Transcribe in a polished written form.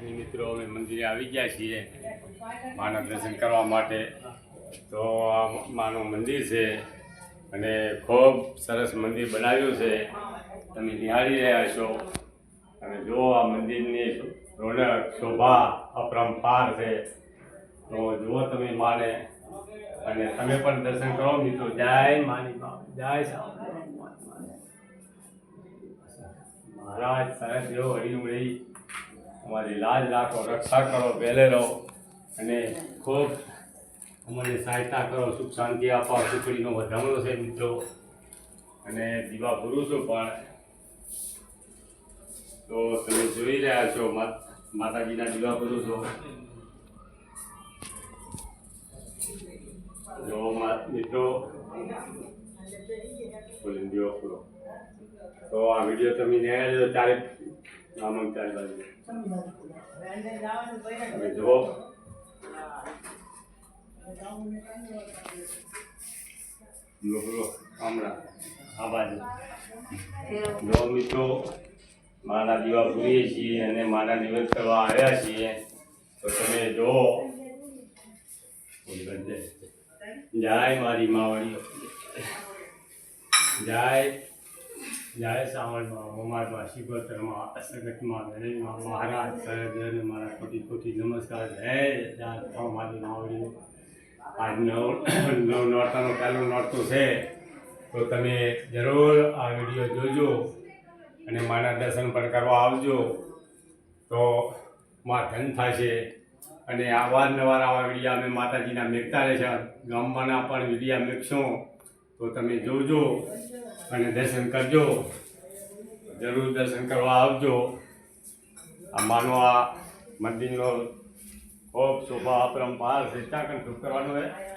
મિત્રો અમે મંદિરે આવી ગયા છીએ માના દર્શન કરવા માટે. તો આ માનું મંદિર છે અને ખૂબ સરસ મંદિર બનાવ્યું છે. તમે નિહાળી રહ્યા છો અને જો આ મંદિરની રોનક શોભા અપરંપાર છે. તો જુઓ તમે માને અને તમે પણ દર્શન કરો મિત્રો. જય માની બા, જય મહારાજ સરસ જેવો હળી અમારી લાજ રાખો, રક્ષા કરો, વહેલે રહો અને ખૂબ અમને સહાયતા કરો, સુખ શાંતિ આપો. સુખડીનો વધામણો છે મિત્રો અને દીવા પુરુષો પણ. તો તમે જોઈ રહ્યા છો માતાજીના દીવા પુરુષો. જો મિત્રો તો આ વિડીયો તમે નિહાળ્યો ચારે આમ ચારે બાજુ તમે જુઓ. હમણાં આ બાજુ જો મિત્રો માના દીવા પૂરીએ છીએ અને માના નિવેદ કરવા આવ્યા છીએ. તો તમે જુઓ. જય મારી માવડી, જય જય શ્રાવણમાં, મમારમાં, શિવોત્તરમાં, અસગતમાં, ગણેશમાં, મહારાજ સહજને મારા કોટી કોટી નમસ્કાર. જય મારી માવડી. આજ નવ નોરતાનું પહેલું નોરતું છે. તો તમે જરૂર આ વિડીયો જોજો અને માના દર્શન પણ કરવા આવજો. તો માં ધન થશે. અને અવારનવાર આવા વિડીયા અમે માતાજીના મેકતા રહેશે. ગામમાંના પણ વિડીયા મેકશું. તો તમે જોજો અને દર્શન કરજો. જરૂર દર્શન કરવા આવજો. આ માનો આ મંદિરનો ખૂબ શોભા અપરંપાર છે. ત્યાં કંઈ કરવાનું હોય